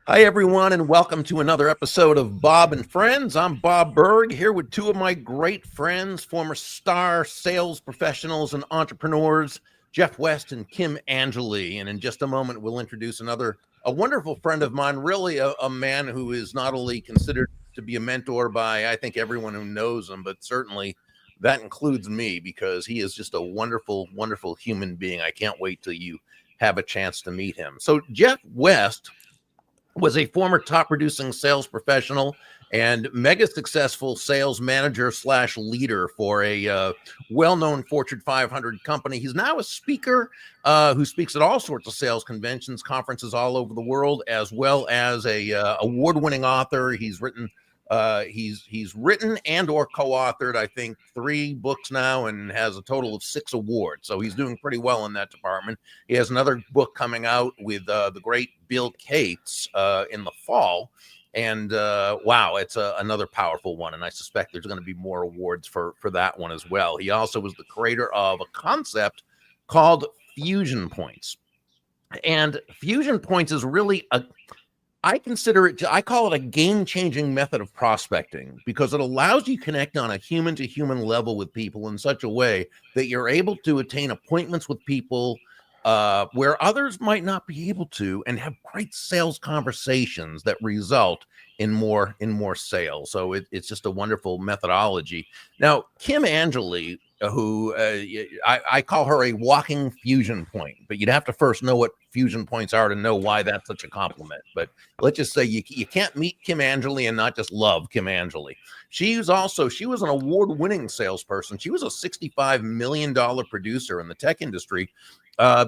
Hi, everyone, and welcome to another episode of Bob and Friends. I'm Bob Berg, here with two of my great friends, former star sales professionals and entrepreneurs, Jeff West and Kim Angeli. And in just a moment, we'll introduce a wonderful friend of mine, really a man who is not only considered to be a mentor by, I think, everyone who knows him, but certainly that includes me, because he is just a wonderful, wonderful human being. I can't wait till you have a chance to meet him. So Jeff West was a former top producing sales professional and mega successful sales manager slash leader for a well-known Fortune 500 company. He's now a speaker who speaks at all sorts of sales conventions, conferences all over the world, as well as a award-winning author. He's written and or co-authored, I think, 3 books now, and has a total of 6 awards. So he's doing pretty well in that department. He has another book coming out with the great Bill Cates in the fall. And wow, it's another powerful one. And I suspect there's going to be more awards for that one as well. He also was the creator of a concept called Fusion Points. And Fusion Points is really I call it a game-changing method of prospecting, because it allows you to connect on a human-to-human level with people in such a way that you're able to attain appointments with people where others might not be able to, and have great sales conversations that result in more sales. So it's just a wonderful methodology. Now, Kim Angeli, who I call her a walking fusion point, but you'd have to first know what fusion points are to know why that's such a compliment. But let's just say you can't meet Kim Angeli and not just love Kim Angeli. She was an award-winning salesperson. She was a $65 million producer in the tech industry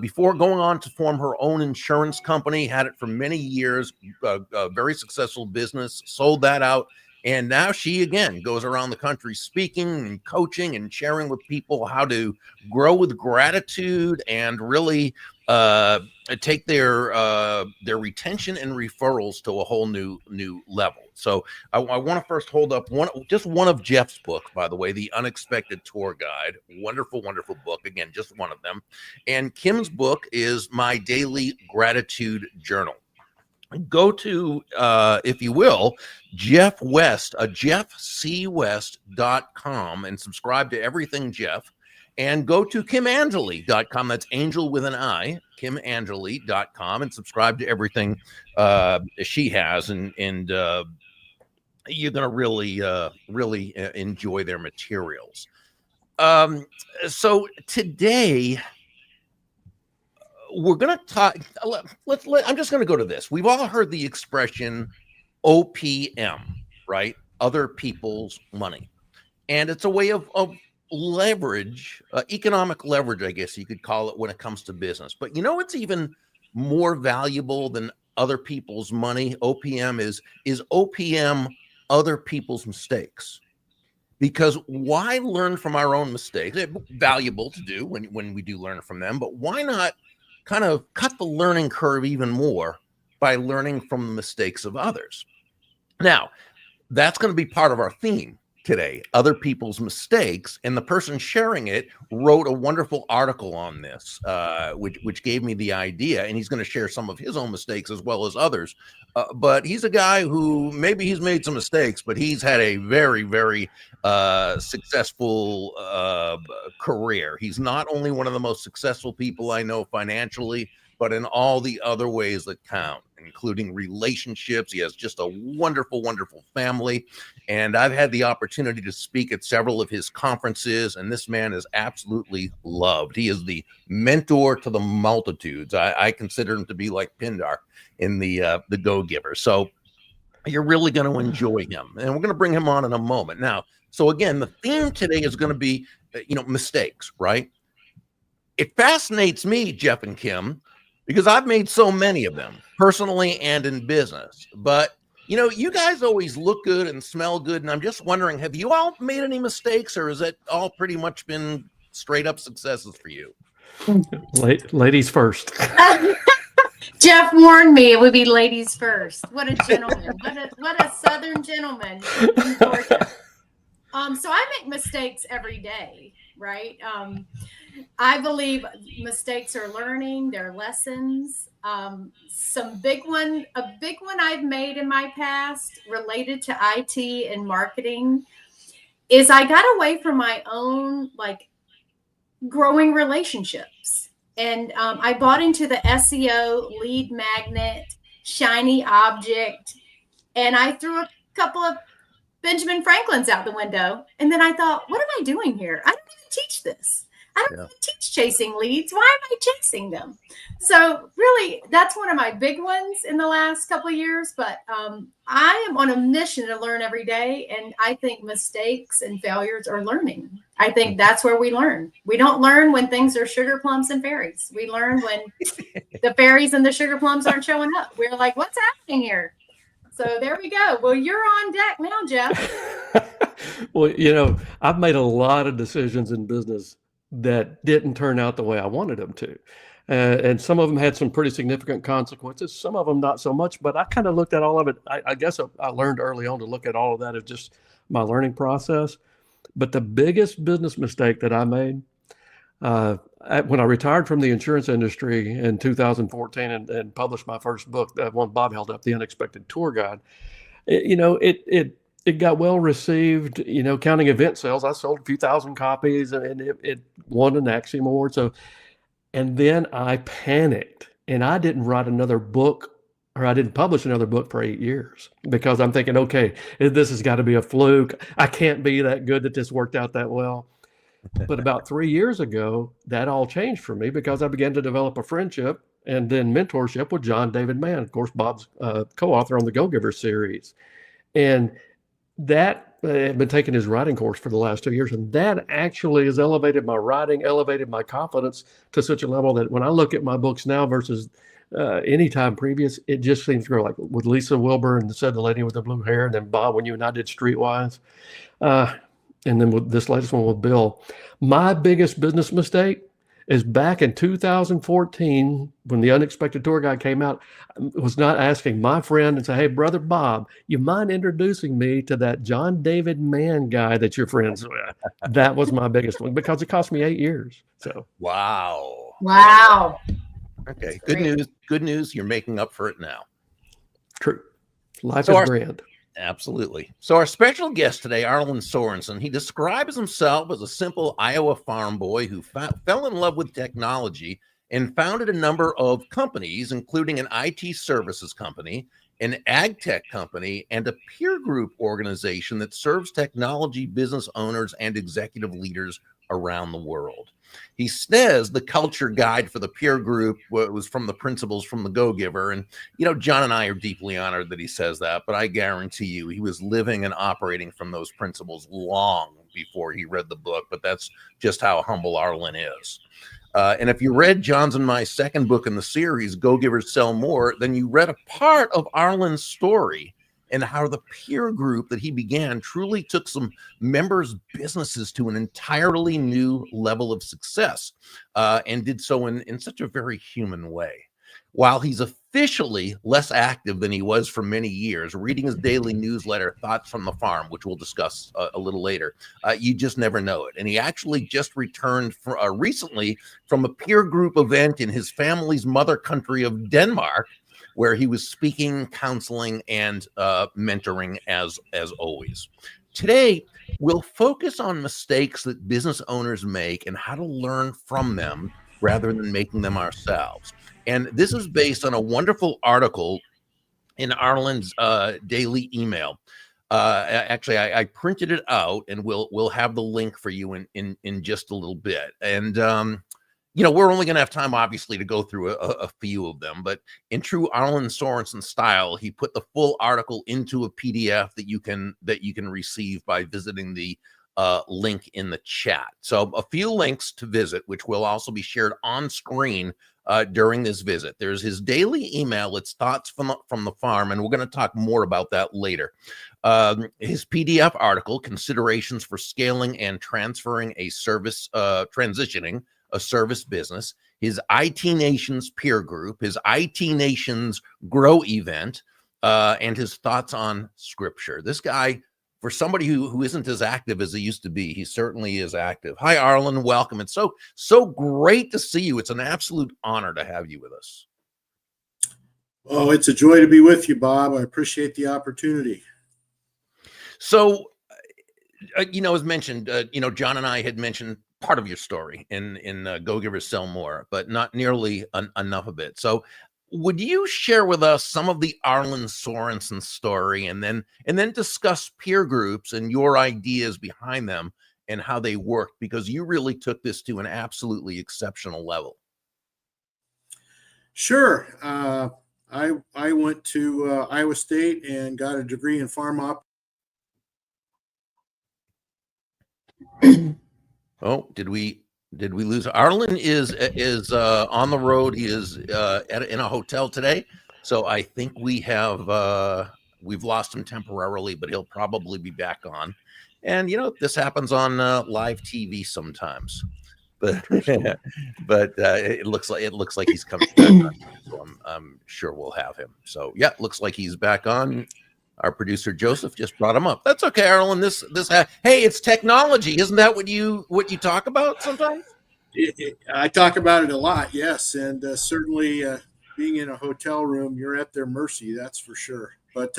before going on to form her own insurance company. Had it for many years, a very successful business, sold that out. And now she, again, goes around the country speaking and coaching and sharing with people how to grow with gratitude and really take their retention and referrals to a whole new level. So I want to first hold up one of Jeff's books, by the way, The Unexpected Tour Guide. Wonderful, wonderful book. Again, just one of them. And Kim's book is My Daily Gratitude Journal. Go to, if you will, Jeff West, jeffcwest.com, and subscribe to everything Jeff. And go to kimangeli.com. That's Angel with an I, kimangeli.com, and subscribe to everything she has. And you're going to really enjoy their materials. So today, we're going to talk. I'm just going to go to this. We've all heard the expression OPM, right? Other people's money. And it's a way of leverage, economic leverage, I guess you could call it, when it comes to business. But you know what's even more valuable than other people's money? OPM is OPM other people's mistakes. Because why learn from our own mistakes? It's valuable to do when we do learn from them, but why not kind of cut the learning curve even more by learning from the mistakes of others? Now, that's going to be part of our theme today, other people's mistakes. And the person sharing it wrote a wonderful article on this, which gave me the idea. And he's going to share some of his own mistakes as well as others. But he's a guy who maybe he's made some mistakes, but he's had a very, very successful career. He's not only one of the most successful people I know financially, but in all the other ways that count, including relationships. He has just a wonderful, wonderful family. And I've had the opportunity to speak at several of his conferences, and this man is absolutely loved. He is the mentor to the multitudes. I consider him to be like Pindar in the Go-Giver. So you're really going to enjoy him. And we're going to bring him on in a moment. Now, so again, the theme today is going to be, mistakes, right? It fascinates me, Jeff and Kim, because I've made so many of them personally and in business. But, you guys always look good and smell good. And I'm just wondering, have you all made any mistakes, or has it all pretty much been straight up successes for you? Ladies first. Jeff warned me it would be ladies first. What a gentleman. What a Southern gentleman in Georgia. So I make mistakes every day, right? I believe mistakes are learning, they're lessons. A big one I've made in my past related to IT and marketing is I got away from my own like growing relationships. And I bought into the SEO, lead magnet, shiny object, and I threw a couple of Benjamin Franklin's out the window. And then I thought, what am I doing here? I don't even teach this. I don't even teach chasing leads. Why am I chasing them? So really, that's one of my big ones in the last couple of years. But I am on a mission to learn every day. And I think mistakes and failures are learning. I think that's where we learn. We don't learn when things are sugar plums and fairies. We learn when the fairies and the sugar plums aren't showing up. We're like, what's happening here? So there we go. Well, you're on deck now, Jeff. Well, you know, I've made a lot of decisions in business that didn't turn out the way I wanted them to. And some of them had some pretty significant consequences, some of them not so much, but I kind of looked at all of it. I guess I learned early on to look at all of that as just my learning process. But the biggest business mistake that I made when I retired from the insurance industry in 2014 and published my first book, that one Bob held up, The Unexpected Tour Guide, it got well received, counting event sales. I sold a few thousand copies and it won an Axiom Award. So, and then I panicked and I didn't write another book, or I didn't publish another book for 8 years, because I'm thinking, okay, this has got to be a fluke. I can't be that good that this worked out that well. But about 3 years ago, that all changed for me, because I began to develop a friendship and then mentorship with John David Mann, of course, Bob's co-author on the Go Giver series. And that I've been taking his writing course for the last 2 years, and that actually has elevated my writing, elevated my confidence to such a level that when I look at my books now versus any time previous, it just seems to grow. Like with Lisa Wilbur and the lady with the blue hair, and then Bob, when you and I did Streetwise, and then with this latest one with Bill. My biggest business mistake is back in 2014, when The Unexpected Tour Guide came out, was not asking my friend and say, hey, brother Bob, you mind introducing me to that John David Mann guy that you're friends with? That was my biggest one, because it cost me 8 years. So wow. Okay, good news. You're making up for it now. True. Life is grand. Absolutely. So our special guest today, Arlin Sorensen, he describes himself as a simple Iowa farm boy who fell in love with technology and founded a number of companies, including an IT services company, an ag tech company, and a peer group organization that serves technology business owners and executive leaders around the world. He says the culture guide for the peer group was from the principles from the Go Giver. And, John and I are deeply honored that he says that, but I guarantee you he was living and operating from those principles long before he read the book. But that's just how humble Arlin is. And if you read John's and my second book in the series, Go Givers Sell More, then you read a part of Arlin's story and how the peer group that he began truly took some members' businesses to an entirely new level of success, and did so in such a very human way. While he's officially less active than he was for many years, reading his daily newsletter, Thoughts from the Farm, which we'll discuss a little later, you just never know it. And he actually just returned recently from a peer group event in his family's mother country of Denmark, where he was speaking, counseling, and mentoring as always. Today, we'll focus on mistakes that business owners make and how to learn from them rather than making them ourselves. And this is based on a wonderful article in Arlin's daily email. Actually, I printed it out, and we'll have the link for you in just a little bit. And we're only going to have time, obviously, to go through a few of them. But in true Arlin Sorensen style, he put the full article into a PDF that you can receive by visiting the link in the chat. So a few links to visit, which will also be shared on screen during this visit. There's his daily email. It's Thoughts from the Farm, and we're going to talk more about that later. His PDF article, Considerations for Scaling and Transferring a Service, Transitioning a Service Business, his IT Nations peer group, his IT Nations Grow event, and his thoughts on Scripture. This guy, for somebody who isn't as active as he used to be, he certainly is active. Hi, Arlin. Welcome. It's so great to see you. It's an absolute honor to have you with us. Oh, it's a joy to be with you, Bob. I appreciate the opportunity. So, as mentioned, John and I had mentioned part of your story in Go Givers Sell More, but not nearly enough of it. So, would you share with us some of the Arlin Sorensen story, and then discuss peer groups and your ideas behind them and how they work, because you really took this to an absolutely exceptional level. Sure. I went to Iowa State and got a degree in farm op. Oh, did we lose? Arlin is on the road. He is in a hotel today, so I think we've lost him temporarily, but he'll probably be back on. And this happens on live TV sometimes, but it looks like he's coming back on, so I'm sure we'll have him. So yeah, looks like he's back on. Our producer Joseph just brought him up. That's okay, Arlen. Hey, it's technology. Isn't that what you talk about sometimes? I talk about it a lot, yes, and certainly being in a hotel room, you're at their mercy. That's for sure. But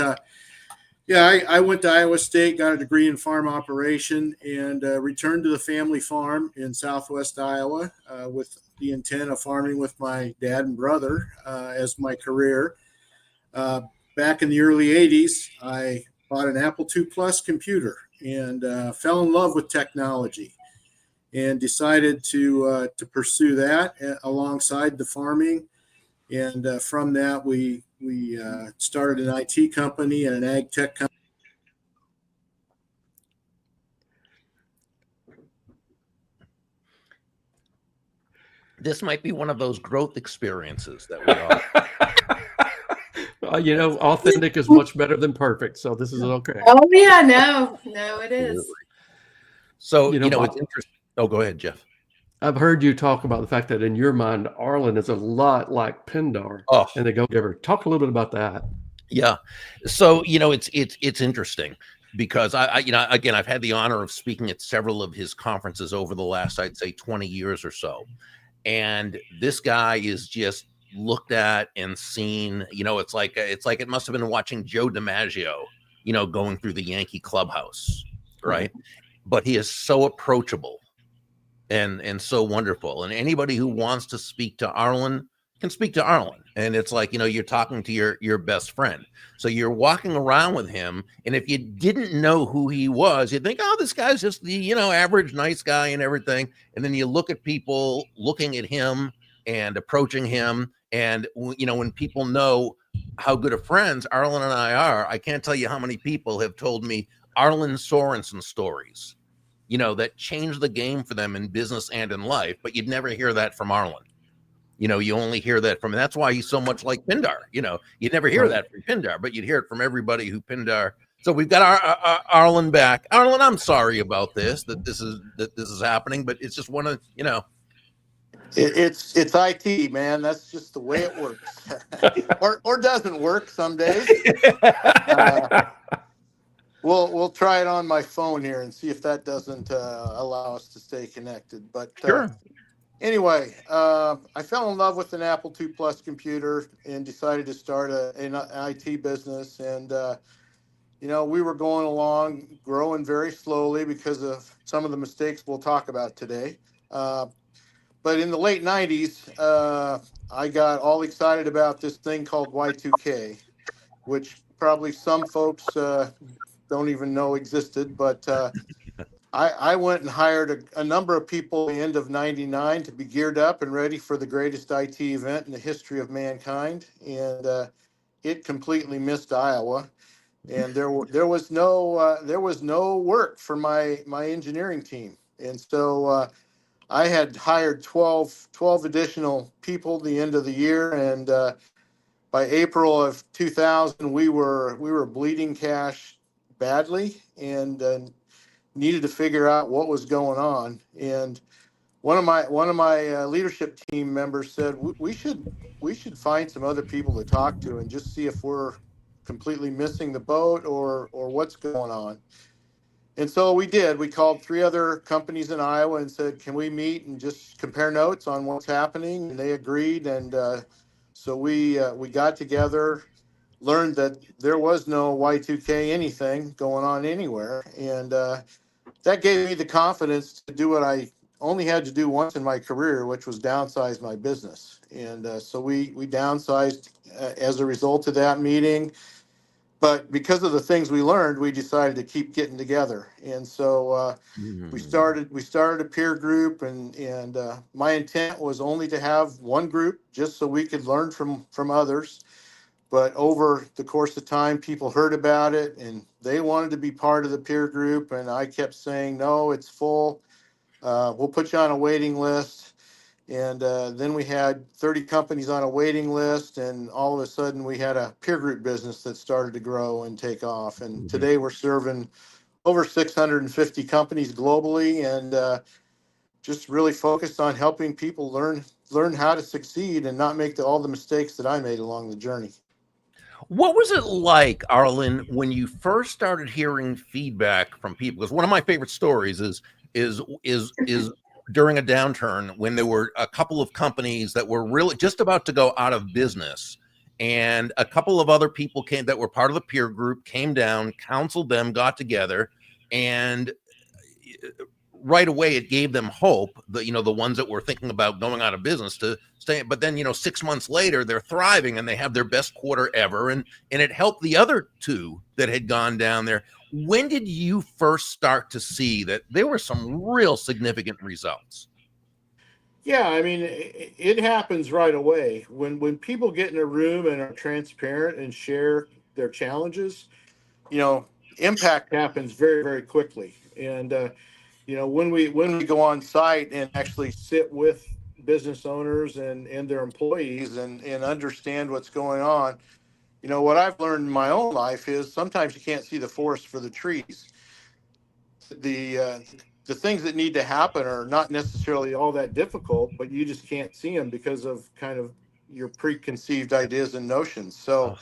yeah, I went to Iowa State, got a degree in farm operation, and returned to the family farm in Southwest Iowa with the intent of farming with my dad and brother as my career. Back in the early 80s, I bought an Apple II Plus computer and fell in love with technology and decided to pursue that alongside the farming. And from that, we started an IT company and an ag tech company. This might be one of those growth experiences that we all. Authentic is much better than perfect, so this is okay. Oh yeah, no, it is. So it's interesting. Oh, go ahead, Jeff. I've heard you talk about the fact that in your mind, Arlin is a lot like Pindar and the Go Giver. Talk a little bit about that. Yeah. So it's interesting because I've had the honor of speaking at several of his conferences over the last, I'd say, 20 years or so, and this guy is just looked at and seen. It's like it must have been watching Joe DiMaggio, going through the Yankee clubhouse, right? But he is so approachable and so wonderful, and anybody who wants to speak to Arlin can speak to Arlin. And it's like, you're talking to your best friend. So you're walking around with him, and if you didn't know who he was, you'd think, oh, this guy's just the average nice guy and everything. And then you look at people looking at him and approaching him, and when people know how good of friends Arlin and I are, I can't tell you how many people have told me Arlin Sorensen stories, that changed the game for them in business and in life. But you'd never hear that from Arlin. You only hear that from, that's why he's so much like Pindar. You'd never hear that from Pindar, but you'd hear it from everybody who Pindar. So we've got our Arlin back. Arlin, I'm sorry about this, that this is happening, but it's just one of, It's IT, man. That's just the way it works, or doesn't work some days. We'll try it on my phone here and see if that doesn't allow us to stay connected. But sure. Anyway, I fell in love with an Apple II Plus computer and decided to start an IT business. And we were going along, growing very slowly because of some of the mistakes we'll talk about today. But in the late 90s, I got all excited about this thing called Y2K, which probably some folks don't even know existed. But I went and hired a number of people at the end of 99 to be geared up and ready for the greatest IT event in the history of mankind. And it completely missed Iowa. And there was no work for my engineering team. And so I had hired 12 additional people at the end of the year, and by April of 2000, we were bleeding cash badly and needed to figure out what was going on. And one of my leadership team members said we should find some other people to talk to and just see if we're completely missing the boat or what's going on. And so we did. We called 3 other companies in Iowa and said, can we meet and just compare notes on what's happening? And they agreed. And So we got together, learned that there was no Y2K anything going on anywhere, and that gave me the confidence to do what I only had to do once in my career, which was downsize my business. And so we downsized as a result of that meeting. But because of the things we learned, we decided to keep getting together. And so we started a peer group, and my intent was only to have one group just so we could learn from others. But over the course of time, people heard about it and they wanted to be part of the peer group. And I kept saying, no, it's full. We'll put you on a waiting list. And then we had 30 companies on a waiting list. And all of a sudden we had a peer group business that started to grow and take off. And today we're serving over 650 companies globally, and just really focused on helping people learn how to succeed and not make all the mistakes that I made along the journey. What was it like, Arlin, when you first started hearing feedback from people? Because one of my favorite stories is during a downturn when there were a couple of companies that were really just about to go out of business, and a couple of other people came that were part of the peer group, came down, counseled them, got together, and right away it gave them hope that, the ones that were thinking about going out of business to stay. But then 6 months later they're thriving and they have their best quarter ever, and it helped the other two that had gone down there. When did you first start to see that there were some real significant results? Yeah, I mean, it happens right away when people get in a room and are transparent and share their challenges. Impact happens very, very quickly. And when we go on site and actually sit with business owners and their employees and understand what's going on, what I've learned in my own life is sometimes you can't see the forest for the trees. The things that need to happen are not necessarily all that difficult, but you just can't see them because of kind of your preconceived ideas and notions. So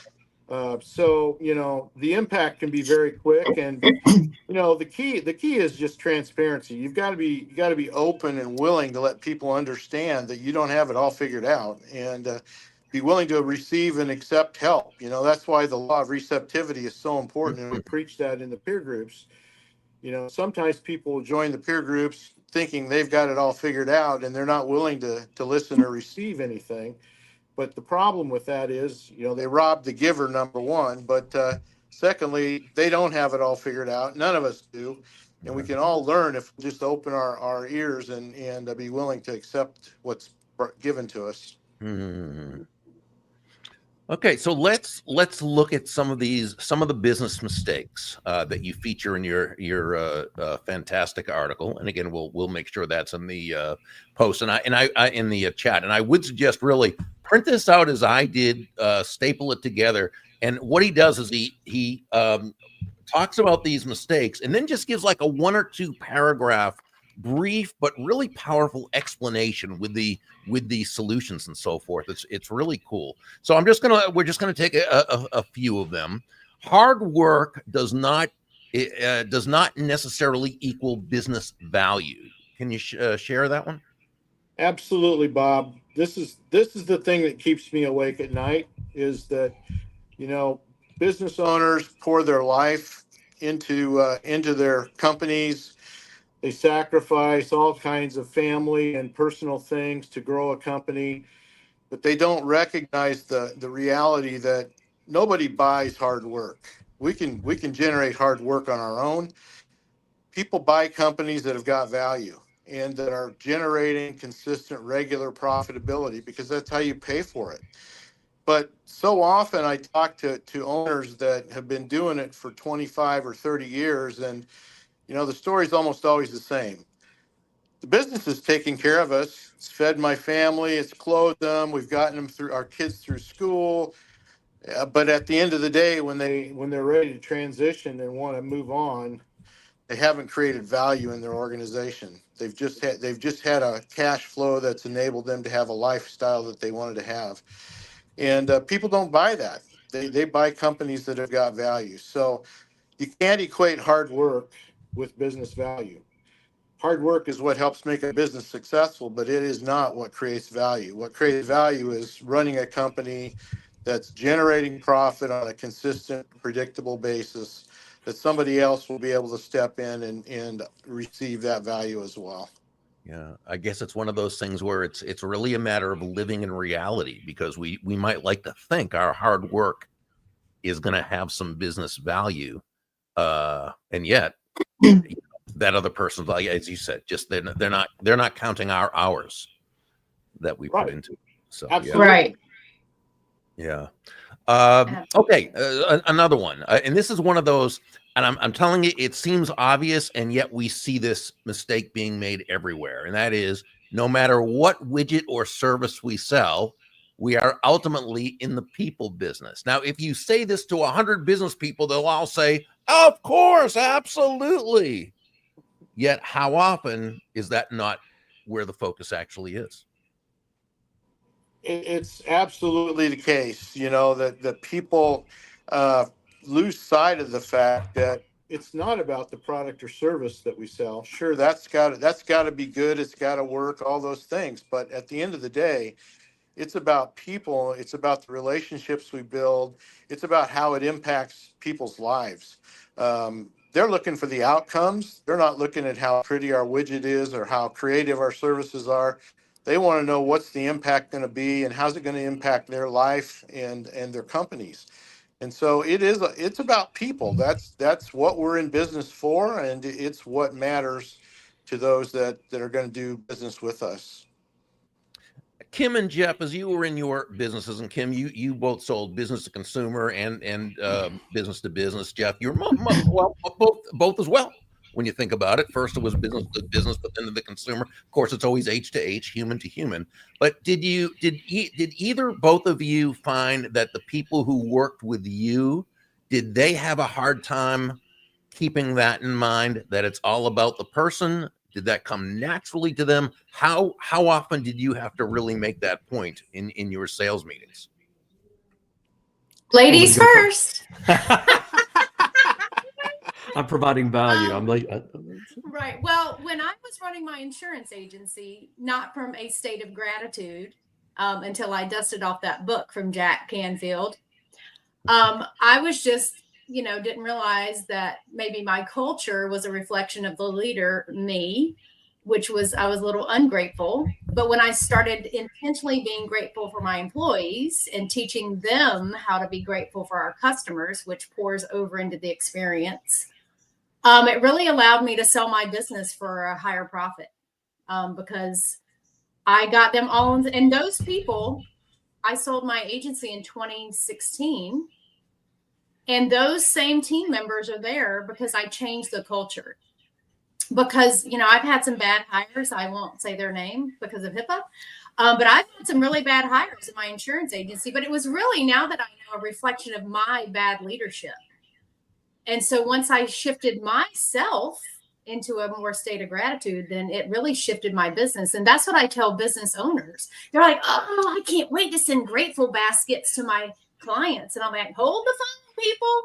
the impact can be very quick, and the key is just transparency. You got to be open and willing to let people understand that you don't have it all figured out, and be willing to receive and accept help. That's why the law of receptivity is so important, and we preach that in the peer groups. Sometimes people join the peer groups thinking they've got it all figured out, and they're not willing to listen or receive anything. But the problem with that is, they rob the giver, number one. But secondly, they don't have it all figured out. None of us do. And we can all learn if we just open our ears and be willing to accept what's given to us. Mm-hmm. Okay, so let's look at some of the business mistakes that you feature in your fantastic article. And again, we'll make sure that's in the post and I in the chat. And I would suggest really print this out as I did, staple it together. And what he does is he talks about these mistakes and then just gives like a 1 or 2 paragraph brief but really powerful explanation with the solutions and so forth. It's really cool. So we're just gonna take a few of them. Hard work does not necessarily equal business value. Can you share that one? Absolutely, Bob. This is the thing that keeps me awake at night, is that business owners pour their life into their companies. They sacrifice all kinds of family and personal things to grow a company, but they don't recognize the reality that nobody buys hard work. We can generate hard work on our own. People buy companies that have got value and that are generating consistent, regular profitability, because that's how you pay for it. But so often I talk to owners that have been doing it for 25 or 30 years, and the story's almost always the same. The business is taking care of us. It's fed my family. It's clothed them. We've gotten them through, our kids through school. But at the end of the day, when they're ready to transition and want to move on, they haven't created value in their organization. They've just had a cash flow that's enabled them to have a lifestyle that they wanted to have. And people don't buy that. They buy companies that have got value. So you can't equate hard work with business value. hard work is what helps make a business successful, but it is not what creates value. What creates value is running a company that's generating profit on a consistent, predictable basis that somebody else will be able to step in and receive that value as well. Yeah, I guess it's one of those things where it's really a matter of living in reality, because we might like to think our hard work is going to have some business value, and yet that other person's value, as you said, just they're not counting our hours that we put into it. So Absolutely. Right. yeah. Okay, another one, and this is one of those, and I'm telling you, it seems obvious, and yet we see this mistake being made everywhere, and that is, no matter what widget or service we sell, we are ultimately in the people business. Now, if you say this to 100 business people, they'll all say, "Of course, absolutely." Yet, how often is that not where the focus actually is? It's absolutely the case, that people lose sight of the fact that it's not about the product or service that we sell. Sure, that's got to be good. It's got to work, all those things. But at the end of the day, it's about people. It's about the relationships we build. It's about how it impacts people's lives. They're looking for the outcomes. They're not looking at how pretty our widget is or how creative our services are. They want to know what's the impact going to be and how's it going to impact their life and their companies. And so it's about people. That's what we're in business for, and it's what matters to those that are going to do business with us. Kim and Jeff, as you were in your businesses, and Kim, you both sold business to consumer and business to business. Jeff, you're well, both as well. When you think about it, first it was business to business, but then to the consumer. Of course, it's always H to H, human to human. But did either both of you find that the people who worked with you, did they have a hard time keeping that in mind, that it's all about the person? Did that come naturally to them? How often did you have to really make that point in your sales meetings? Ladies first. I'm providing value. I'm like, Right. Well, when I was running my insurance agency, not from a state of gratitude, until I dusted off that book from Jack Canfield, I was just, didn't realize that maybe my culture was a reflection of the leader, me, which was, I was a little ungrateful. But when I started intentionally being grateful for my employees and teaching them how to be grateful for our customers, which pours over into the experience, it really allowed me to sell my business for a higher profit, because I got them all. And those people, I sold my agency in 2016. And those same team members are there because I changed the culture. Because, I've had some bad hires. I won't say their name because of HIPAA. But I've had some really bad hires in my insurance agency. But it was really, now that I know, a reflection of my bad leadership. And so once I shifted myself into a more state of gratitude, then it really shifted my business. And that's what I tell business owners. They're like, "Oh, I can't wait to send grateful baskets to my clients." And I'm like, hold the phone, people.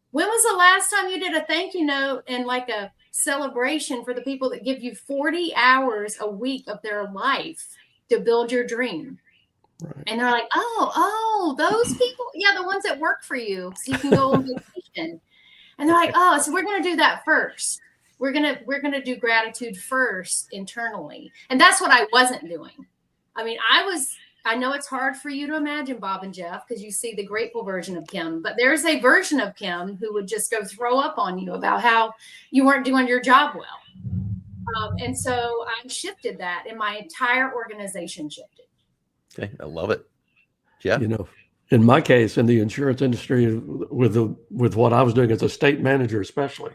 When was the last time you did a thank you note and like a celebration for the people that give you 40 hours a week of their life to build your dream? Right. And they're like, oh, those people. Yeah, the ones that work for you so you can go on vacation. And they're like, oh, so we're going to do that first. We're going to do gratitude first internally. And that's what I wasn't doing. I mean, I know it's hard for you to imagine, Bob and Jeff, because you see the grateful version of Kim, but there's a version of Kim who would just go throw up on you about how you weren't doing your job well. And so I shifted that, and my entire organization shifted. Okay, I love it. Jeff? In my case, in the insurance industry, with what I was doing as a state manager, especially,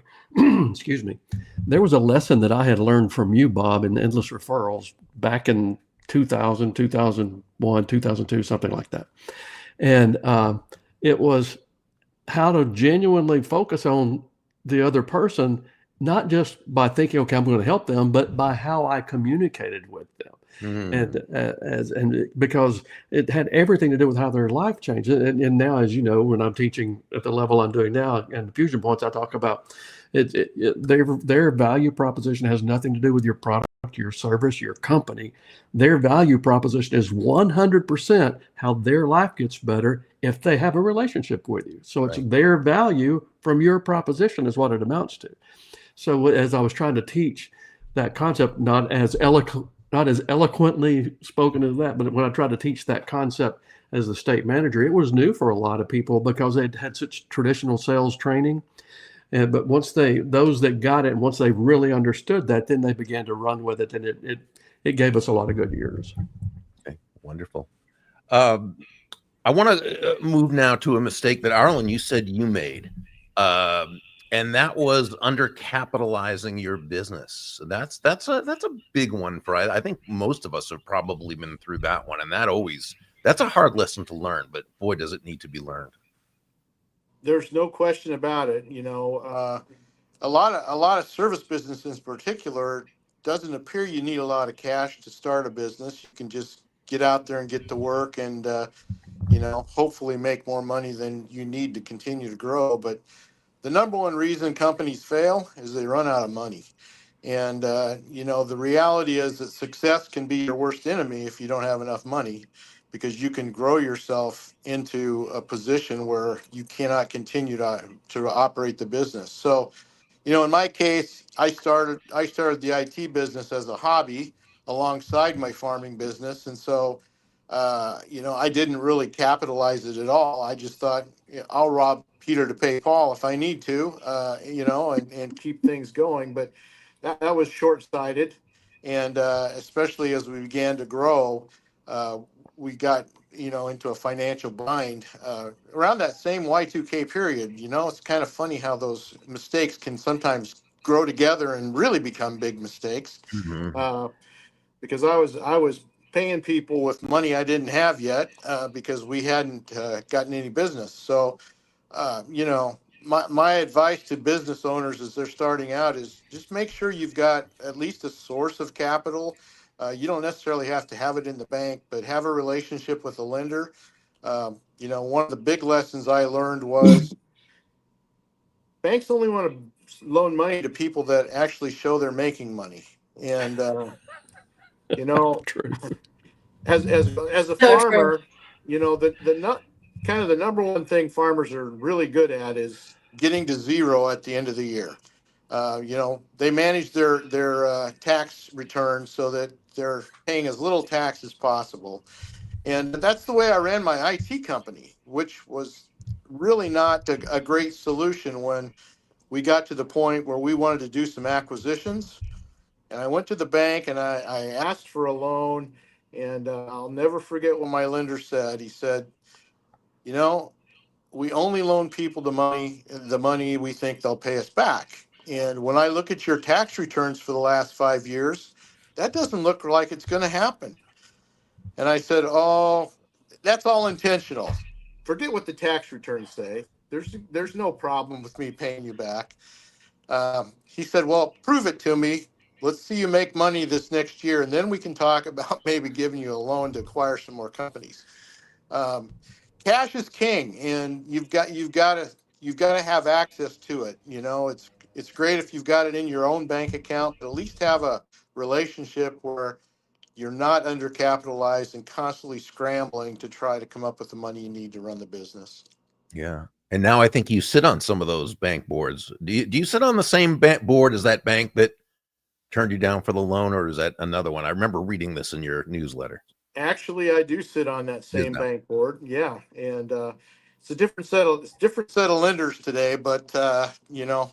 excuse me, there was a lesson that I had learned from you, Bob, in endless referrals back in 2000, 2001, 2002, something like that. And it was how to genuinely focus on the other person, not just by thinking, okay, I'm going to help them, but by how I communicated with them. Mm-hmm. And because it had everything to do with how their life changed. And now, as you know, when I'm teaching at the level I'm doing now and the Fusion Points, I talk about Their value proposition has nothing to do with your product, your service, your company. Their value proposition is 100% how their life gets better if they have a relationship with you. So it's Right. their value from your proposition is what it amounts to. So as I was trying to teach that concept, not as eloquently spoken as that, but when I tried to teach that concept as the state manager, it was new for a lot of people because they'd had such traditional sales training. But once those that got it, once they really understood that, then they began to run with it, and it gave us a lot of good years. Okay, wonderful. I want to move now to a mistake that Arlin, you said you made, and that was undercapitalizing your business. That's a big one for I think most of us have probably been through that one, and that's a hard lesson to learn. But boy, does it need to be learned. There's no question about it. A lot of service businesses in particular doesn't appear you need a lot of cash to start a business. You can just get out there and get to work and hopefully make more money than you need to continue to grow. But the number one reason companies fail is they run out of money. And the reality is that success can be your worst enemy if you don't have enough money, because you can grow yourself into a position where you cannot continue to operate the business. So, in my case, I started the IT business as a hobby alongside my farming business. And so, I didn't really capitalize it at all. I just thought, I'll rob Peter to pay Paul if I need to, and keep things going. But that was short-sighted. And especially as we began to grow, we got into a financial bind around that same Y2K period. It's kind of funny how those mistakes can sometimes grow together and really become big mistakes. Mm-hmm. Because I was paying people with money I didn't have yet, because we hadn't gotten any business. So my advice to business owners as they're starting out is just make sure you've got at least a source of capital. You don't necessarily have to have it in the bank, but have a relationship with a lender. One of the big lessons I learned was banks only want to loan money to people that actually show they're making money. And, True. as a farmer, the number one thing farmers are really good at is getting to zero at the end of the year. They manage their tax returns so that they're paying as little tax as possible. And that's the way I ran my IT company, which was really not a great solution when we got to the point where we wanted to do some acquisitions. And I went to the bank and I asked for a loan. And I'll never forget what my lender said. He said, we only loan people the money we think they'll pay us back. And when I look at your tax returns for the last 5 years, that doesn't look like it's going to happen. And I said, oh, that's all intentional. Forget what the tax returns say. There's no problem with me paying you back. He said, well, prove it to me. Let's see you make money this next year, and then we can talk about maybe giving you a loan to acquire some more companies. Cash is king, and you've got to have access to it. It's great if you've got it in your own bank account, but at least have a relationship where you're not undercapitalized and constantly scrambling to try to come up with the money you need to run the business. Yeah. And now I think you sit on some of those bank boards. Do you sit on the same board as that bank that turned you down for the loan, or is that another one? I remember reading this in your newsletter. Actually, I do sit on that same bank board. Yeah. And it's a different set of lenders today, but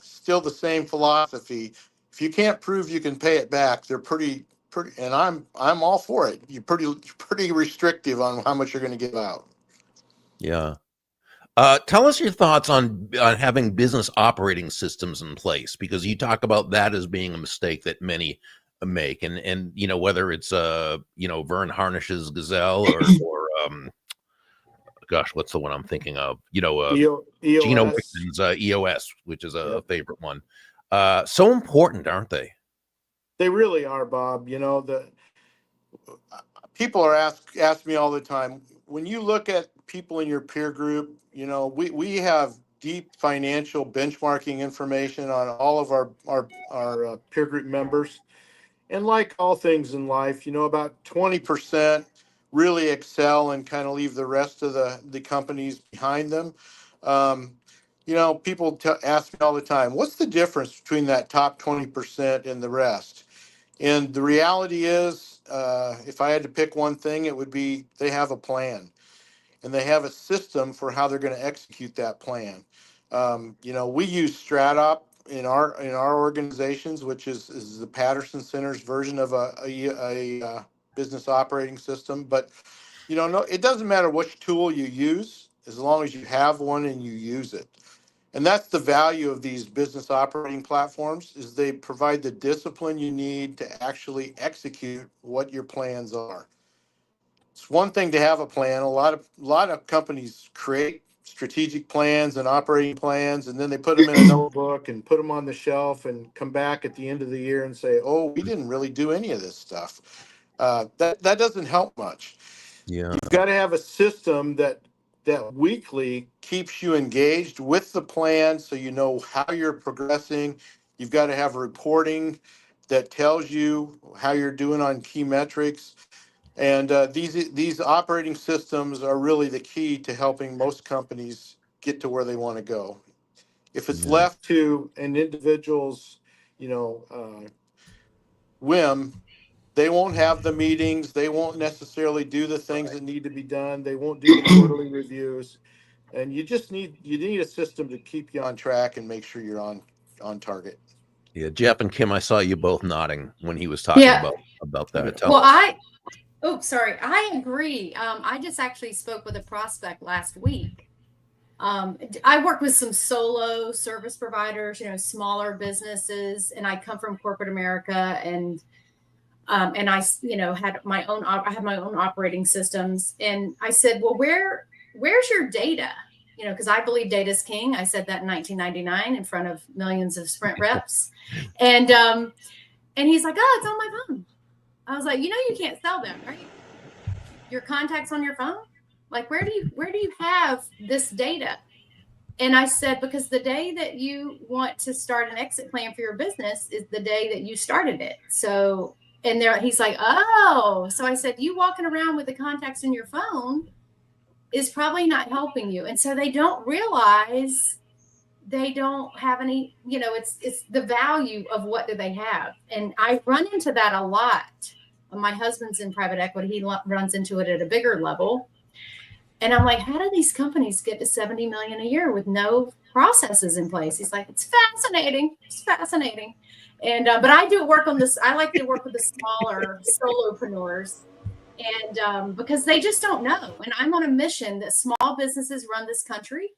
still the same philosophy. If you can't prove you can pay it back, they're pretty, and I'm all for it. You're pretty restrictive on how much you're going to give out. Yeah. Tell us your thoughts on having business operating systems in place, because you talk about that as being a mistake that many make, and whether it's Vern Harnish's Gazelle or gosh, what's the one I'm thinking of? EOS. Gino Wickman's EOS, which is a favorite one. So important, aren't they? They really are, Bob. The people are ask me all the time, when you look at people in your peer group, we have deep financial benchmarking information on all of our peer group members. And like all things in life, about 20% really excel and kind of leave the rest of the companies behind them. People ask me all the time, what's the difference between that top 20% and the rest? And the reality is, if I had to pick one thing, it would be they have a plan and they have a system for how they're going to execute that plan. We use StratOp in our organizations, which is the Patterson Center's version of a business operating system. But no, it doesn't matter which tool you use, as long as you have one and you use it. And that's the value of these business operating platforms, is they provide the discipline you need to actually execute what your plans are. It's one thing to have a plan. A lot of companies create strategic plans and operating plans, and then they put them in a notebook and put them on the shelf and come back at the end of the year and say, "Oh, we didn't really do any of this stuff." That doesn't help much. Yeah. You've got to have a system that weekly keeps you engaged with the plan, so you know how you're progressing. You've got to have reporting that tells you how you're doing on key metrics. And these operating systems are really the key to helping most companies get to where they want to go. If it's left to an individual's, whim, they won't have the meetings. They won't necessarily do the things that need to be done. They won't do the quarterly reviews. And you need a system to keep you on track and make sure you're on target. Yeah, Jeff and Kim, I saw you both nodding when he was talking about that. Well, I agree. I just actually spoke with a prospect last week. I work with some solo service providers, smaller businesses, and I come from corporate America, and I, had my own operating systems. And I said, well, where's your data? Because I believe data is king. I said that in 1999 in front of millions of Sprint reps. And he's like, oh, it's on my phone. I was like, you can't sell them, right? Your contacts on your phone? Like, where do you have this data? And I said, because the day that you want to start an exit plan for your business is the day that you started it. So, and he's like, oh, so I said, you walking around with the contacts in your phone is probably not helping you. And so they don't realize they don't have any, it's the value of what do they have. And I run into that a lot. My husband's in private equity. He runs into it at a bigger level. And I'm like, how do these companies get to 70 million a year with no processes in place? He's like, it's fascinating. It's fascinating. And, but I do work on this. I like to work with the smaller solopreneurs, and because they just don't know. And I'm on a mission that small businesses run this country,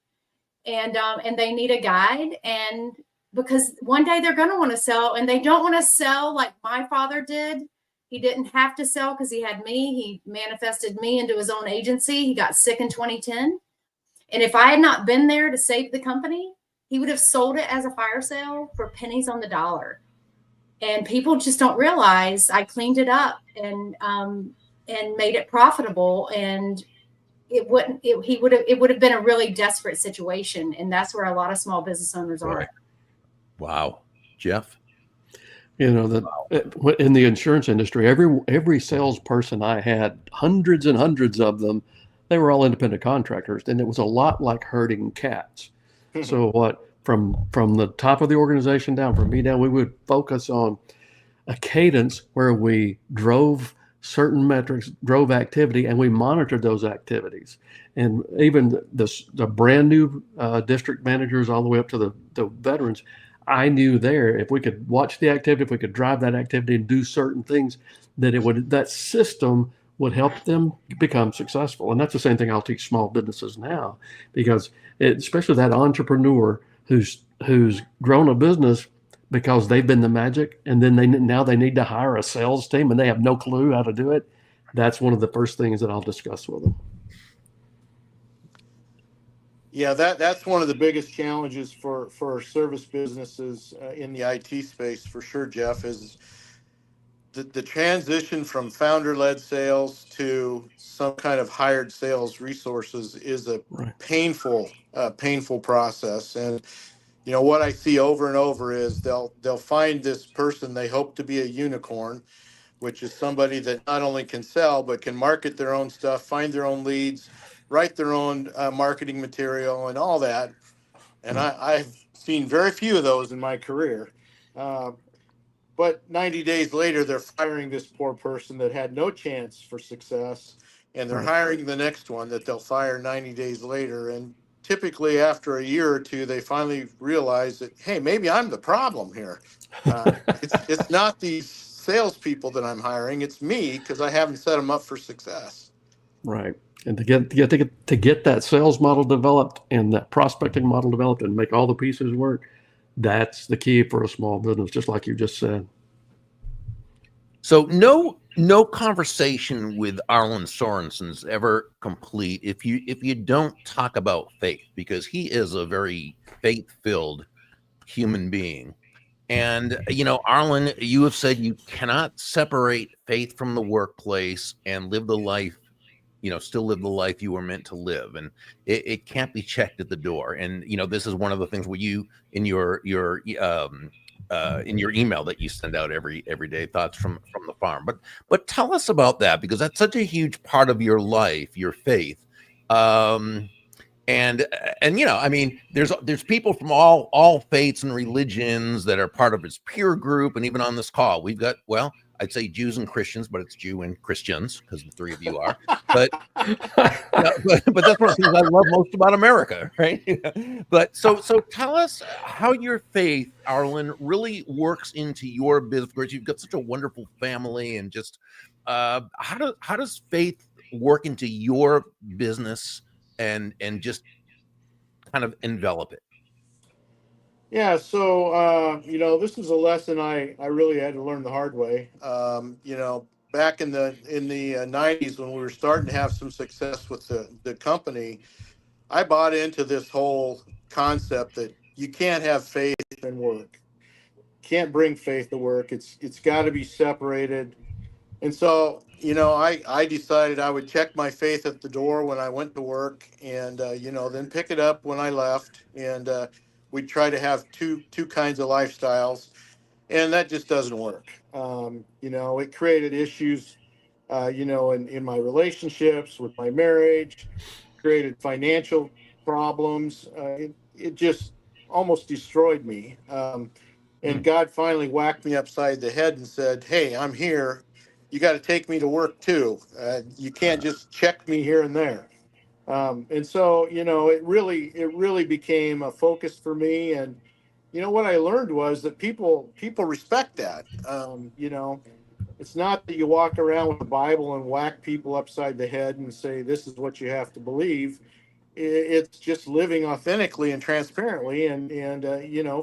and they need a guide. And because one day they're going to want to sell, and they don't want to sell like my father did. He didn't have to sell because he had me. He manifested me into his own agency. He got sick in 2010. And if I had not been there to save the company, he would have sold it as a fire sale for pennies on the dollar. And people just don't realize I cleaned it up and made it profitable. And it would have been a really desperate situation. And that's where a lot of small business owners are. Right. Wow. Jeff? In the insurance industry, every salesperson I had, hundreds and hundreds of them, they were all independent contractors, and it was a lot like herding cats. So from the top of the organization down, from me down, we would focus on a cadence where we drove certain metrics, drove activity, and we monitored those activities. And even the brand new district managers all the way up to the veterans, I knew there, if we could watch the activity, if we could drive that activity and do certain things, that system would help them become successful. And that's the same thing I'll teach small businesses now, because especially that entrepreneur who's grown a business because they've been the magic, and then now they need to hire a sales team and they have no clue how to do it. That's one of the first things that I'll discuss with them. Yeah, that's one of the biggest challenges for service businesses in the IT space, for sure, Jeff, is the transition from founder-led sales to some kind of hired sales resources is a Right. painful process. And what I see over and over is they'll find this person they hope to be a unicorn, which is somebody that not only can sell but can market their own stuff, find their own leads, write their own marketing material, and all that. And I've seen very few of those in my career. But 90 days later, they're firing this poor person that had no chance for success, and they're Right. hiring the next one that they'll fire 90 days later. And typically, after a year or two, they finally realize that, hey, maybe I'm the problem here. It's not these salespeople that I'm hiring; it's me, because I haven't set them up for success. Right. And to get that sales model developed and that prospecting model developed and make all the pieces work, that's the key for a small business, just like you just said. So no conversation with Arlin Sorensen is ever complete if you don't talk about faith, because he is a very faith-filled human being. And Arlin, you have said you cannot separate faith from the workplace and live the life, still live the life you were meant to live, and it can't be checked at the door. And this is one of the things where you in your email that you send out every day, thoughts from the farm. But tell us about that, because that's such a huge part of your life, your faith. And I mean, there's people from all faiths and religions that are part of his peer group, and even on this call, we've got, well, I'd say Jews and Christians, but it's Jew and Christians because the three of you are. But but that's one of the things I love most about America, right? But so tell us how your faith, Arlin, really works into your business. You've got such a wonderful family, and just how does faith work into your business and just kind of envelop it? Yeah, so this is a lesson I really had to learn the hard way. Back in the 90s, when we were starting to have some success with the company, I bought into this whole concept that you can't have faith and work. Can't bring faith to work. It's got to be separated. And so, I decided I would check my faith at the door when I went to work, and then pick it up when I left. And we'd try to have two kinds of lifestyles, and that just doesn't work. It created issues, in my relationships, with my marriage, created financial problems. It just almost destroyed me. And God finally whacked me upside the head and said, "Hey, I'm here. You got to take me to work too. You can't just check me here and there." And so, it really became a focus for me. And what I learned was that people respect that. It's not that you walk around with the Bible and whack people upside the head and say, "This is what you have to believe." It's just living authentically and transparently, and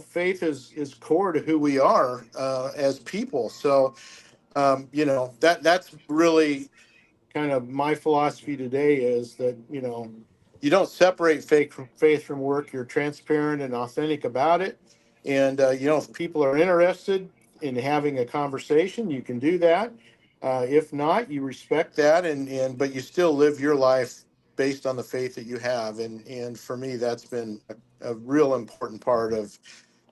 faith is core to who we are as people. So that's really kind of my philosophy today, is that you don't separate faith from work. You're transparent and authentic about it. And if people are interested in having a conversation, you can do that. If not, you respect that, but you still live your life based on the faith that you have. And for me, that's been a real important part of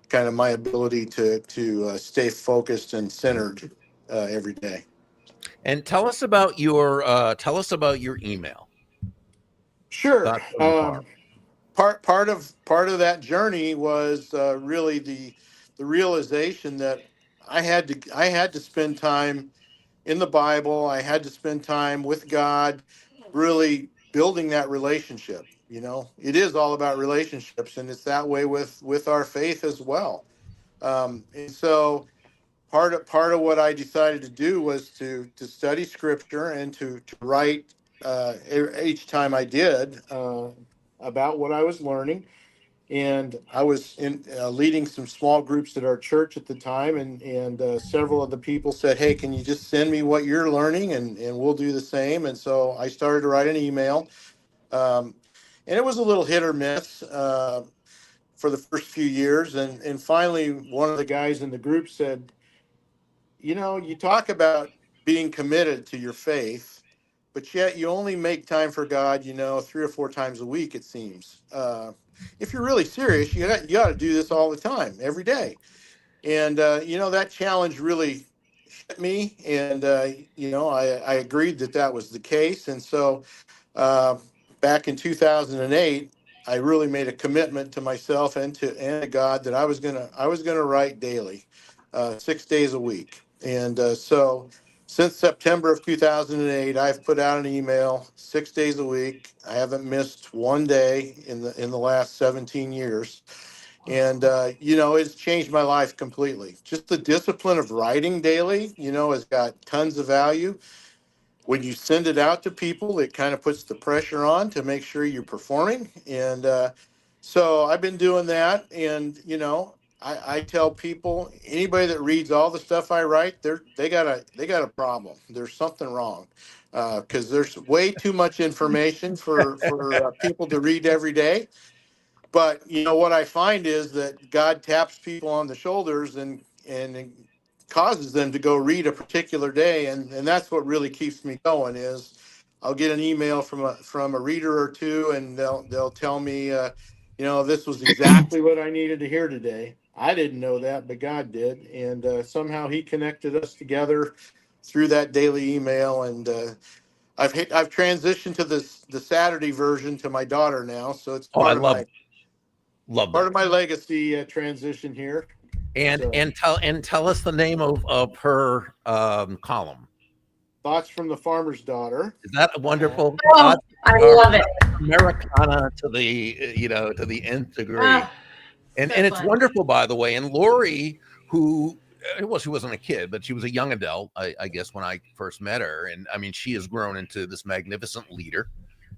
kind of my ability to stay focused and centered every day. And tell us about your email. Sure. Part of that journey was really the realization that I had to spend time in the Bible. I had to spend time with God, really building that relationship. It is all about relationships, and it's that way with our faith as well. And so part of what I decided to do was to study Scripture and to write each time I did about what I was learning. And I was leading some small groups at our church at the time, and several of the people said, "Hey, can you just send me what you're learning, and we'll do the same." And so I started to write an email, and it was a little hit or miss for the first few years, and finally one of the guys in the group said, you talk about being committed to your faith, but yet you only make time for God, 3 or 4 times a week, it seems. If you're really serious, you got to do this all the time, every day. And, that challenge really hit me. And, I agreed that was the case. And so back in 2008, I really made a commitment to myself and to God that I was gonna write daily, 6 days a week. And so since September of 2008, I've put out an email 6 days a week. I haven't missed one day in the last 17 years. And it's changed my life completely. Just the discipline of writing daily, has got tons of value. When you send it out to people, it kind of puts the pressure on to make sure you're performing. And so I've been doing that. And, I tell people, anybody that reads all the stuff I write, they got a problem. There's something wrong, because there's way too much information for people to read every day. But what I find is that God taps people on the shoulders and causes them to go read a particular day, and that's what really keeps me going. Is I'll get an email from a reader or two, and they'll tell me, this was exactly what I needed to hear today. I didn't know that, but God did, and somehow He connected us together through that daily email. And I've transitioned to the Saturday version to my daughter now, so it's I love part of my legacy transition here. And tell us the name of her column. Thoughts from the Farmer's Daughter. Is that wonderful? Oh, I love it. Americana to the nth degree. And it's wonderful, by the way. And Lori, who she wasn't a kid, but she was a young adult, I guess, when I first met her. And I mean, she has grown into this magnificent leader.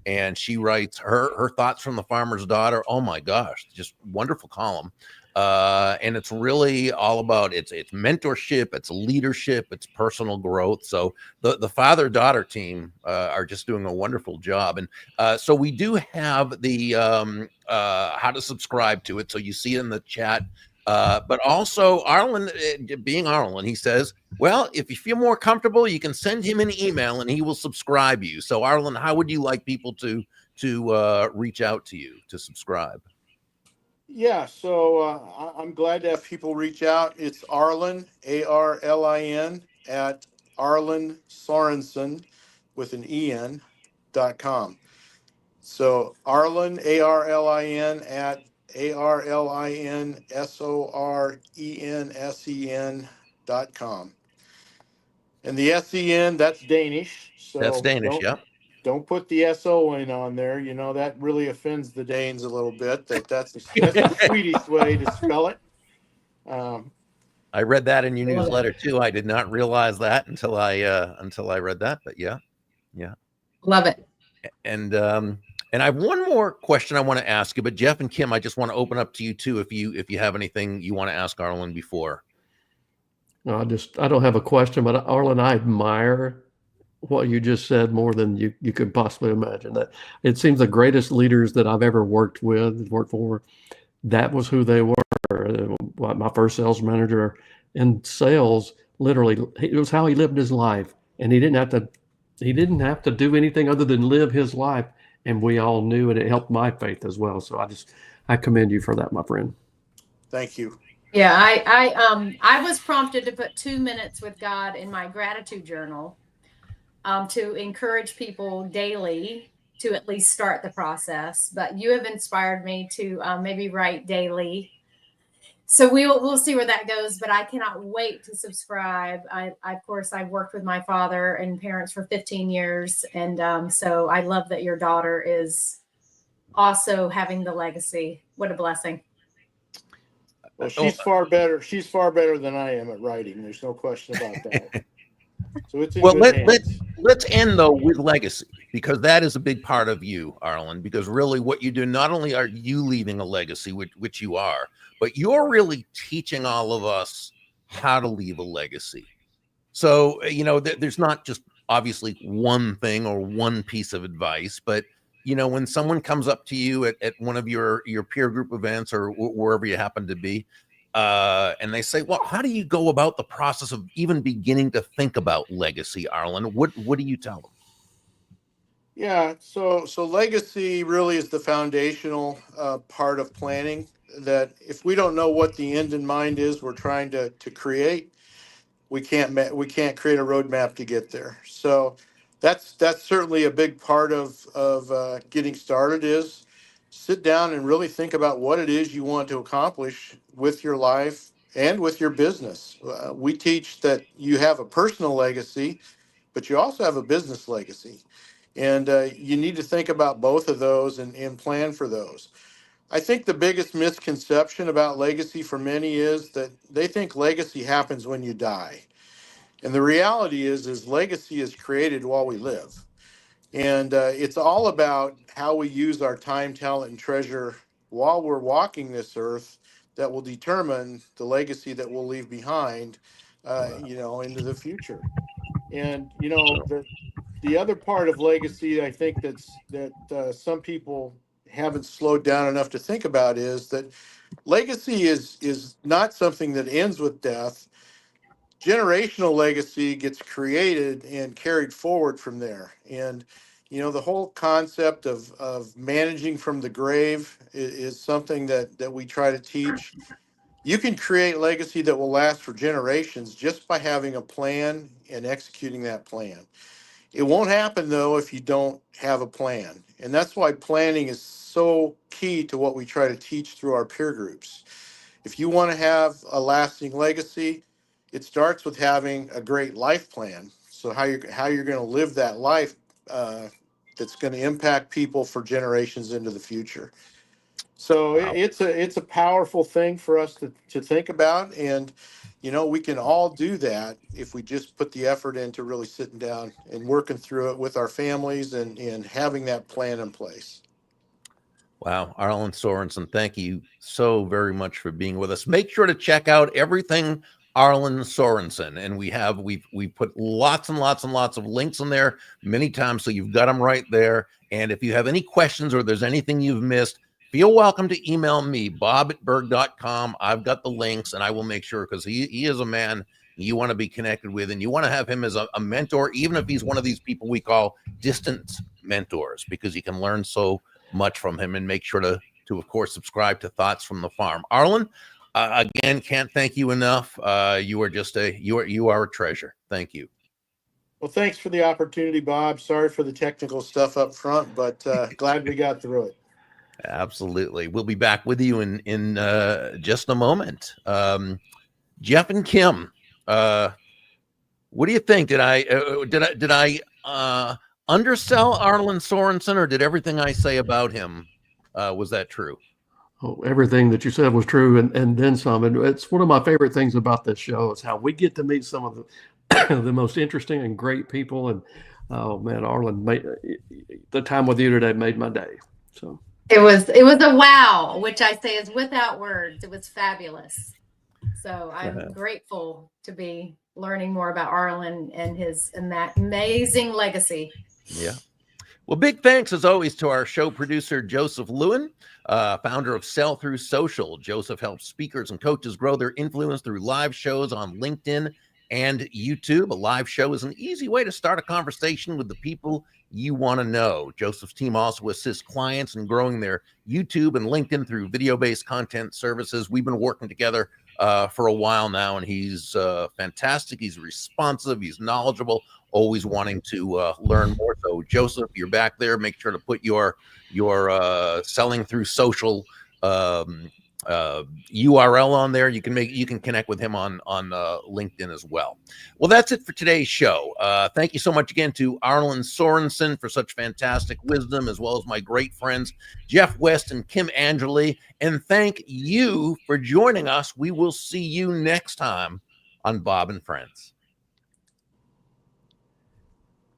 And she writes her thoughts from the Farmer's Daughter. Oh my gosh, just wonderful column. And it's really all about it's mentorship, it's leadership, it's personal growth. So the father-daughter team are just doing a wonderful job. And so we do have the how to subscribe to it. So you see it in the chat. But also Arlin, being Arlin, he says, well, if you feel more comfortable, you can send him an email and he will subscribe you. So Arlin, how would you like people to reach out to you to subscribe? Yeah, so I'm glad to have people reach out. It's Arlin, ARLIN, at Arlin Sorensen with an EN.com. So Arlin, ARLIN, at ARLINSORENSEN.com. And the SEN, that's Danish. So that's Danish, yeah. Don't put the SON on there. That really offends the Danes a little bit. That's the Swedish way to spell it. I read that in your newsletter too. I did not realize that until I read that. But yeah. Love it. And I have one more question I want to ask you. But Jeff and Kim, I just want to open up to you too. If you have anything you want to ask Arlin before. No, I don't have a question, but Arlin, I admire what you just said more than you could possibly imagine. That it seems the greatest leaders that I've ever worked for, that was who they were. My first sales manager in sales, literally, it was how he lived his life, and he didn't have to do anything other than live his life, and we all knew, and it helped my faith as well. So I commend you for that, my friend. Thank you. Yeah, I was prompted to put 2 minutes with God in my gratitude journal. To encourage people daily to at least start the process. But you have inspired me to maybe write daily. So we'll see where that goes. But I cannot wait to subscribe. Of course, I've worked with my father and parents for 15 years. And so I love that your daughter is also having the legacy. What a blessing. Well, she's far better. She's far better than I am at writing. There's no question about that. So it's let's end though with legacy, because that is a big part of you, Arlin, because really what you do, not only are you leaving a legacy, which you are, but you're really teaching all of us how to leave a legacy. So, there's not just obviously one thing or one piece of advice, but when someone comes up to you at one of your peer group events or wherever you happen to be, and they say, well, how do you go about the process of even beginning to think about legacy, Arlin? What do you tell them? Yeah, so legacy really is the foundational part of planning. That if we don't know what the end in mind is, we're trying to create, we can't create a roadmap to get there. So that's certainly a big part of getting started. Is sit down and really think about what it is you want to accomplish with your life and with your business. We teach that you have a personal legacy, but you also have a business legacy. And you need to think about both of those and plan for those. I think the biggest misconception about legacy for many is that they think legacy happens when you die. And the reality is legacy is created while we live. And it's all about how we use our time, talent, and treasure while we're walking this earth that will determine the legacy that we'll leave behind, into the future. And, the other part of legacy, I think that some people haven't slowed down enough to think about is that legacy is not something that ends with death. Generational legacy gets created and carried forward from there. And, the whole concept of managing from the grave is something that we try to teach. You can create legacy that will last for generations just by having a plan and executing that plan. It won't happen, though, if you don't have a plan. And that's why planning is so key to what we try to teach through our peer groups. If you want to have a lasting legacy, it starts with having a great life plan. So how you're going to live that life that's going to impact people for generations into the future. So Wow. it's a powerful thing for us to think about. And we can all do that if we just put the effort into really sitting down and working through it with our families and having that plan in place. Wow, Arlin Sorensen, thank you so very much for being with us. Make sure to check out everything Arlin Sorensen, and we put lots and lots and lots of links in there many times, so you've got them right there. And if you have any questions or there's anything you've missed, feel welcome to email me, bob@berg.com. I've got the links, and I will make sure, because he is a man you want to be connected with, and you want to have him as a mentor, even if he's one of these people we call distant mentors, because you can learn so much from him. And make sure to of course subscribe to Thoughts from the Farm. Arlin, again, can't thank you enough. You are just you are a treasure. Thank you. Well, thanks for the opportunity, Bob. Sorry for the technical stuff up front, but glad we got through it. Absolutely. We'll be back with you in just a moment. Jeff and Kim, what do you think? Did I undersell Arlin Sorensen, or did everything I say about him, was that true? Oh, everything that you said was true, and then some. And it's one of my favorite things about this show is how we get to meet some of the the most interesting and great people. And oh man, Arlin, the time with you today made my day. So it was a wow, which I say is without words. It was fabulous. So I'm grateful to be learning more about Arlin and that amazing legacy. Yeah. Well, big thanks as always to our show producer, Joseph Lewin, founder of Sell Through Social. Joseph helps speakers and coaches grow their influence through live shows on LinkedIn and YouTube. A live show is an easy way to start a conversation with the people you want to know. Joseph's team also assists clients in growing their YouTube and LinkedIn through video-based content services. We've been working together for a while now, and he's fantastic. He's responsive. He's knowledgeable, always wanting to learn more. So Joseph, you're back there. Make sure to put your Selling Through Social URL on there. You can connect with him on LinkedIn as well. Well, that's it for today's show. Thank you so much again to Arlin Sorensen for such fantastic wisdom, as well as my great friends Jeff West and Kim Angeli. And thank you for joining us. We will see you next time on Bob and Friends.